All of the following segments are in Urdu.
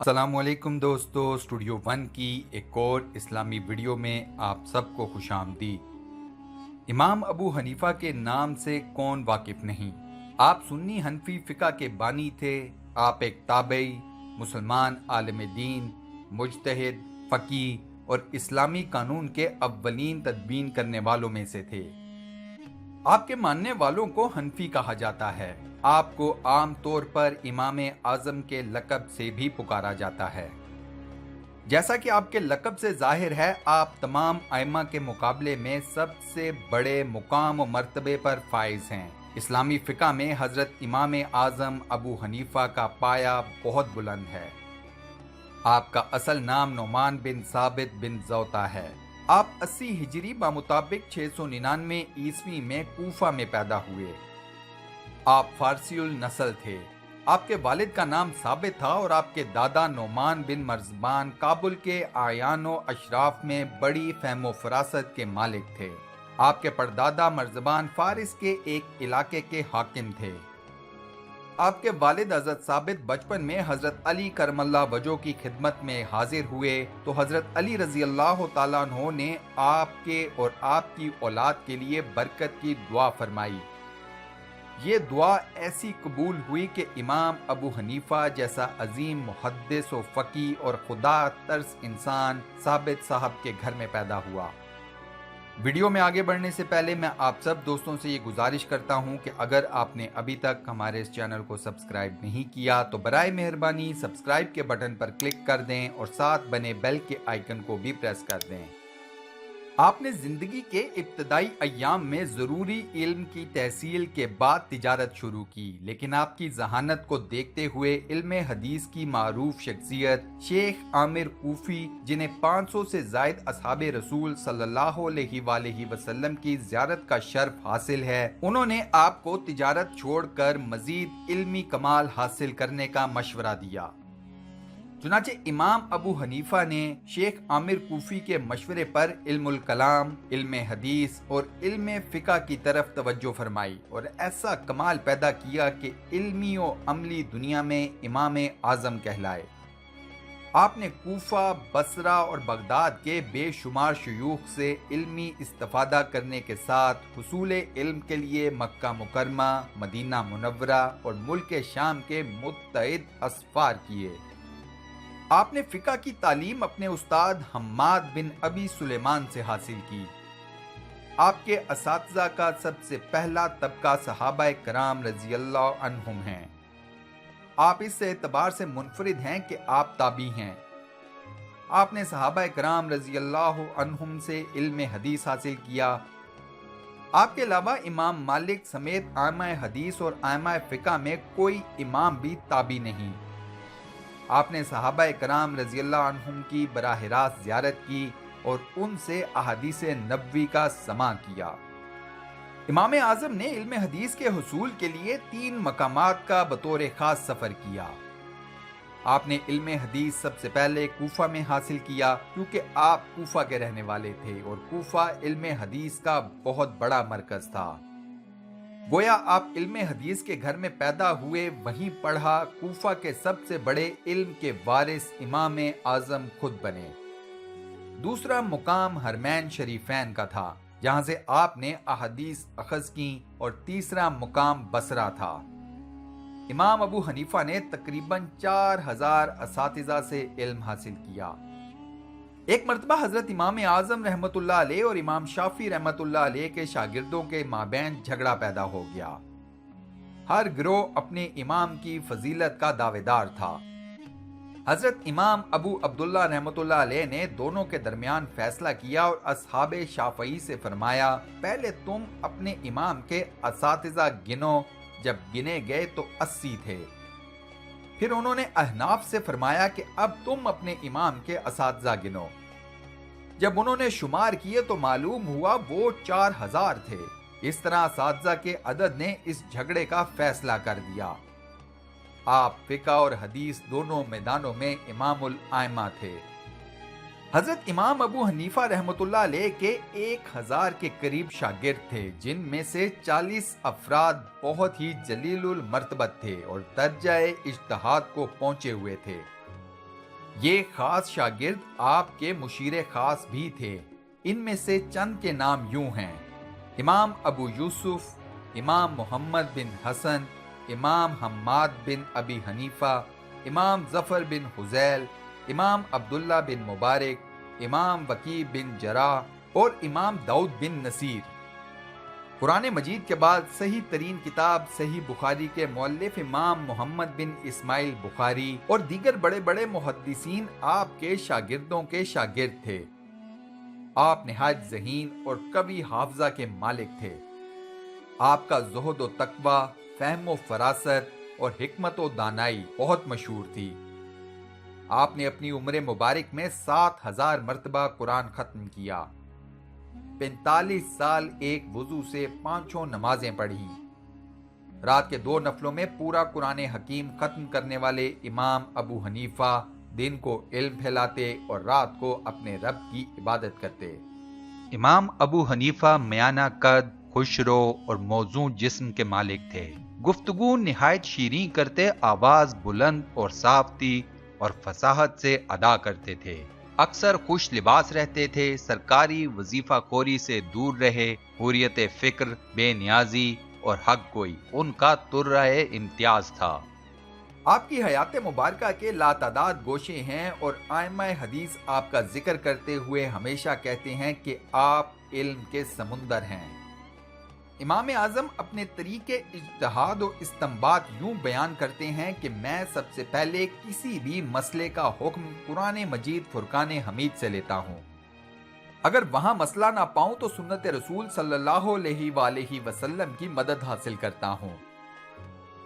السلام علیکم دوستو، اسٹوڈیو ون کی ایک اور اسلامی ویڈیو میں آپ سب کو خوش آمدید۔ امام ابو حنیفہ کے نام سے کون واقف نہیں؟ آپ سنی حنفی فقہ کے بانی تھے۔ آپ ایک تابعی، مسلمان عالم دین، مجتہد، فقیہ اور اسلامی قانون کے اولین تدوین کرنے والوں میں سے تھے۔ آپ کے ماننے والوں کو حنفی کہا جاتا ہے۔ آپ کو عام طور پر امام اعظم کے لقب سے بھی پکارا جاتا ہے۔ جیسا کہ آپ کے لقب سے ظاہر ہے، آپ تمام ائمہ کے مقابلے میں سب سے بڑے مقام و مرتبے پر فائز ہیں۔ اسلامی فقہ میں حضرت امام اعظم ابو حنیفہ کا پایہ بہت بلند ہے۔ آپ کا اصل نام نعمان بن ثابت بن زوطا ہے۔ آپ 80 ہجری بمطابق 699 عیسوی میں کوفہ میں پیدا ہوئے۔ آپ فارسی النسل تھے۔ آپ کے والد کا نام ثابت تھا اور آپ کے دادا نعمان بن مرزبان کابل کے اعیان و اشراف میں بڑی فہم و فراست کے مالک تھے۔ آپ کے پردادا مرزبان فارس کے ایک علاقے کے حاکم تھے۔ آپ کے والد حضرت ثابت بچپن میں حضرت علی کرم اللہ وجہہ کی خدمت میں حاضر ہوئے تو حضرت علی رضی اللہ تعالیٰ عنہ نے آپ کے اور آپ کی اولاد کے لیے برکت کی دعا فرمائی۔ یہ دعا ایسی قبول ہوئی کہ امام ابو حنیفہ جیسا عظیم محدث و فقیہ اور خدا ترس انسان ثابت صاحب کے گھر میں پیدا ہوا۔ ویڈیو میں آگے بڑھنے سے پہلے میں آپ سب دوستوں سے یہ گزارش کرتا ہوں کہ اگر آپ نے ابھی تک ہمارے اس چینل کو سبسکرائب نہیں کیا تو برائے مہربانی سبسکرائب کے بٹن پر کلک کر دیں اور ساتھ بنے بیل کے آئیکن کو بھی پریس کر دیں۔ آپ نے زندگی کے ابتدائی ایام میں ضروری علم کی تحصیل کے بعد تجارت شروع کی، لیکن آپ کی ذہانت کو دیکھتے ہوئے علم حدیث کی معروف شخصیت شیخ عامر کوفی، جنہیں 500 سے زائد اصحاب رسول صلی اللہ علیہ وآلہ وسلم کی زیارت کا شرف حاصل ہے، انہوں نے آپ کو تجارت چھوڑ کر مزید علمی کمال حاصل کرنے کا مشورہ دیا۔ چنانچہ امام ابو حنیفہ نے شیخ عامر کوفی کے مشورے پر علم الکلام، علم حدیث اور علم فقہ کی طرف توجہ فرمائی اور ایسا کمال پیدا کیا کہ علمی و عملی دنیا میں امام اعظم کہلائے۔ آپ نے کوفہ، بصرہ اور بغداد کے بے شمار شیوخ سے علمی استفادہ کرنے کے ساتھ حصول علم کے لیے مکہ مکرمہ، مدینہ منورہ اور ملک شام کے متعدد اسفار کیے۔ آپ نے فقہ کی تعلیم اپنے استاد حماد بن ابی سلیمان سے حاصل کی۔ آپ کے اساتذہ کا سب سے پہلا طبقہ صحابہ کرام رضی اللہ عنہم ہیں۔ آپ اس اعتبار سے منفرد ہیں کہ آپ تابعی ہیں۔ آپ نے صحابہ کرام رضی اللہ عنہم سے علم حدیث حاصل کیا۔ آپ کے علاوہ امام مالک سمیت ائمہ حدیث اور ائمہ فقہ میں کوئی امام بھی تابعی نہیں۔ آپ نے صحابہ کرام رضی اللہ عنہم کی براہ راست زیارت کی اور ان سے احادیث نبوی کا سماع کیا۔ امام اعظم نے علم حدیث کے حصول کے لیے 3 مقامات کا بطور خاص سفر کیا۔ آپ نے علم حدیث سب سے پہلے کوفہ میں حاصل کیا کیونکہ آپ کوفہ کے رہنے والے تھے اور کوفہ علم حدیث کا بہت بڑا مرکز تھا۔ گویا آپ علم حدیث کے گھر میں پیدا ہوئے، وہیں پڑھا، کوفہ کے سب سے بڑے علم کے وارث امام اعظم خود بنے۔ دوسرا مقام حرمین شریفین کا تھا، جہاں سے آپ نے احادیث اخذ کیں، اور تیسرا مقام بصرہ تھا۔ امام ابو حنیفہ نے تقریباً 4000 اساتذہ سے علم حاصل کیا۔ ایک مرتبہ حضرت امام اعظم رحمت اللہ علیہ اور امام شافعی رحمت اللہ علیہ کے شاگردوں کے مابین جھگڑا پیدا ہو گیا۔ ہر گروہ اپنے امام کی فضیلت کا دعوے دار تھا۔ حضرت امام ابو عبداللہ رحمت اللہ علیہ نے دونوں کے درمیان فیصلہ کیا اور اصحاب شافعی سے فرمایا، پہلے تم اپنے امام کے اساتذہ گنو۔ جب گنے گئے تو 80 تھے۔ پھر انہوں نے احناف سے فرمایا کہ اب تم اپنے امام کے اساتذہ گنو۔ جب انہوں نے شمار کیے تو معلوم ہوا وہ 4000 تھے۔ اس طرح اساتذہ کے عدد نے اس جھگڑے کا فیصلہ کر دیا۔ آپ فقہ اور حدیث دونوں میدانوں میں امام الائمہ تھے۔ حضرت امام ابو حنیفہ رحمت اللہ علیہ کے 1000 کے قریب شاگرد تھے، جن میں سے 40 افراد بہت ہی جلیل المرتبت تھے اور درجہ اجتہاد کو پہنچے ہوئے تھے۔ یہ خاص شاگرد آپ کے مشیر خاص بھی تھے۔ ان میں سے چند کے نام یوں ہیں: امام ابو یوسف، امام محمد بن حسن، امام حماد بن ابی حنیفہ، امام ظفر بن حذیل، امام عبداللہ بن مبارک، امام وکیع بن جراح اور امام داؤد بن نصیر۔ قرآن مجید کے بعد صحیح ترین کتاب صحیح بخاری کے مؤلف امام محمد بن اسماعیل بخاری اور دیگر بڑے بڑے محدثین آپ کے شاگردوں کے شاگرد تھے۔ آپ نہایت ذہین اور قوی حافظہ کے مالک تھے۔ آپ کا زہد و تقوی، فہم و فراست اور حکمت و دانائی بہت مشہور تھی۔ آپ نے اپنی عمر مبارک میں 7,000 مرتبہ قرآن ختم کیا، 45 سال ایک وضو سے 5 نمازیں پڑھی۔ رات کے 2 نفلوں میں پورا قرآن حکیم ختم کرنے والے امام ابو حنیفہ دن کو علم پھیلاتے اور رات کو اپنے رب کی عبادت کرتے۔ امام ابو حنیفہ میانہ قد، خوشرو اور موزوں جسم کے مالک تھے۔ گفتگو نہایت شیریں کرتے، آواز بلند اور صاف تھی اور فصاحت سے ادا کرتے تھے۔ اکثر خوش لباس رہتے تھے، سرکاری وظیفہ خوری سے دور رہے، حریت فکر، بے نیازی اور حق گوئی ان کا ترہ امتیاز تھا۔ آپ کی حیات مبارکہ کے لاتعداد گوشے ہیں اور ائمہ حدیث آپ کا ذکر کرتے ہوئے ہمیشہ کہتے ہیں کہ آپ علم کے سمندر ہیں۔ امام اعظم اپنے طریقے اجتہاد و استنباط یوں بیان کرتے ہیں کہ میں سب سے پہلے کسی بھی مسئلے کا حکم قرآن مجید فرقان حمید سے لیتا ہوں۔ اگر وہاں مسئلہ نہ پاؤں تو سنت رسول صلی اللہ علیہ وآلہ وسلم کی مدد حاصل کرتا ہوں۔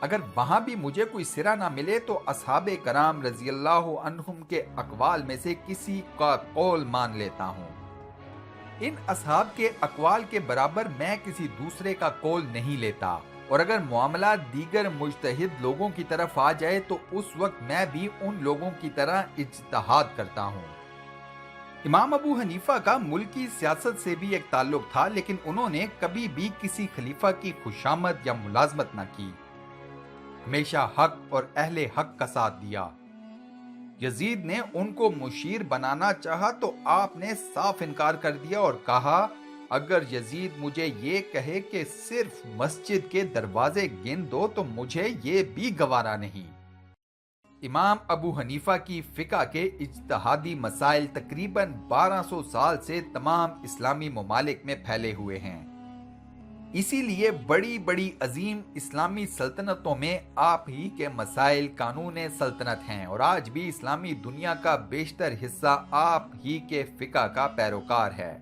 اگر وہاں بھی مجھے کوئی سرا نہ ملے تو اصحاب کرام رضی اللہ عنہم کے اقوال میں سے کسی کا قول مان لیتا ہوں۔ ان اصحاب کے اقوال کے برابر میں کسی دوسرے کا قول نہیں لیتا، اور اگر معاملہ دیگر مجتہد لوگوں کی طرف آ جائے تو اس وقت میں بھی ان لوگوں کی طرح اجتہاد کرتا ہوں۔ امام ابو حنیفہ کا ملکی سیاست سے بھی ایک تعلق تھا، لیکن انہوں نے کبھی بھی کسی خلیفہ کی خوشامد یا ملازمت نہ کی، ہمیشہ حق اور اہل حق کا ساتھ دیا۔ یزید نے ان کو مشیر بنانا چاہا تو آپ نے صاف انکار کر دیا اور کہا، اگر یزید مجھے یہ کہے کہ صرف مسجد کے دروازے گن دو تو مجھے یہ بھی گوارا نہیں۔ امام ابو حنیفہ کی فقہ کے اجتہادی مسائل تقریباً 1200 سال سے تمام اسلامی ممالک میں پھیلے ہوئے ہیں۔ اسی لیے بڑی بڑی عظیم اسلامی سلطنتوں میں آپ ہی کے مسائل قانون سلطنت ہیں، اور آج بھی اسلامی دنیا کا بیشتر حصہ آپ ہی کے فقہ کا پیروکار ہے۔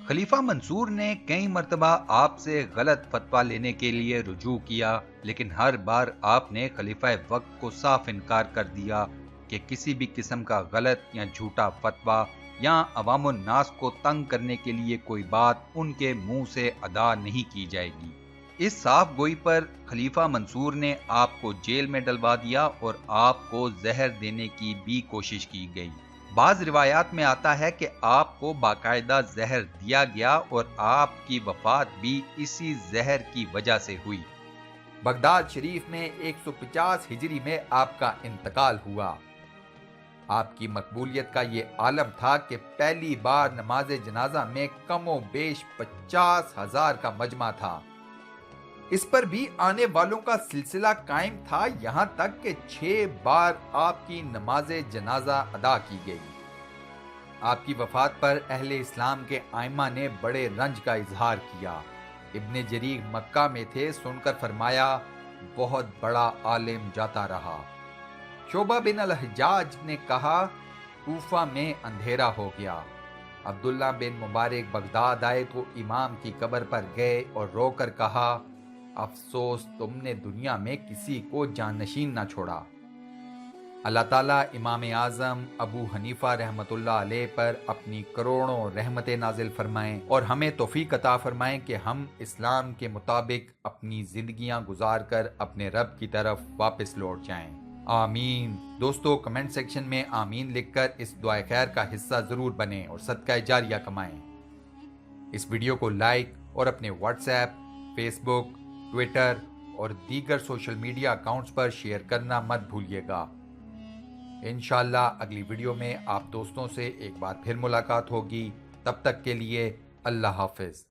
خلیفہ منصور نے کئی مرتبہ آپ سے غلط فتویٰ لینے کے لیے رجوع کیا، لیکن ہر بار آپ نے خلیفہ وقت کو صاف انکار کر دیا کہ کسی بھی قسم کا غلط یا جھوٹا فتویٰ یا عوام الناس کو تنگ کرنے کے لیے کوئی بات ان کے منہ سے ادا نہیں کی جائے گی۔ اس صاف گوئی پر خلیفہ منصور نے آپ کو جیل میں ڈلوا دیا اور آپ کو زہر دینے کی بھی کوشش کی گئی۔ بعض روایات میں آتا ہے کہ آپ کو باقاعدہ زہر دیا گیا اور آپ کی وفات بھی اسی زہر کی وجہ سے ہوئی۔ بغداد شریف میں 150 ہجری میں آپ کا انتقال ہوا۔ آپ کی مقبولیت کا یہ عالم تھا کہ پہلی بار نماز جنازہ میں کم و بیش 50,000 کا مجمع تھا۔ اس پر بھی آنے والوں کا سلسلہ قائم تھا، یہاں تک کہ 6 بار آپ کی نماز جنازہ ادا کی گئی۔ آپ کی وفات پر اہل اسلام کے ائمہ نے بڑے رنج کا اظہار کیا۔ ابن جریر مکہ میں تھے، سن کر فرمایا، بہت بڑا عالم جاتا رہا۔ شعبہ بن الحجاج نے کہا، کوفہ میں اندھیرا ہو گیا۔ عبداللہ بن مبارک بغداد آئے تو امام کی قبر پر گئے اور رو کر کہا، افسوس تم نے دنیا میں کسی کو جانشین نہ چھوڑا۔ اللہ تعالیٰ امام اعظم ابو حنیفہ رحمۃ اللہ علیہ پر اپنی کروڑوں رحمتیں نازل فرمائیں اور ہمیں توفیق عطا فرمائیں کہ ہم اسلام کے مطابق اپنی زندگیاں گزار کر اپنے رب کی طرف واپس لوٹ جائیں۔ آمین۔ دوستو، کمنٹ سیکشن میں آمین لکھ کر اس دعائے خیر کا حصہ ضرور بنیں اور صدقہ جاریہ کمائیں۔ اس ویڈیو کو لائک اور اپنے واٹس ایپ، فیس بک، ٹویٹر اور دیگر سوشل میڈیا اکاؤنٹس پر شیئر کرنا مت بھولیے گا۔ انشاءاللہ اگلی ویڈیو میں آپ دوستوں سے ایک بار پھر ملاقات ہوگی. تب تک کے لیے اللہ حافظ.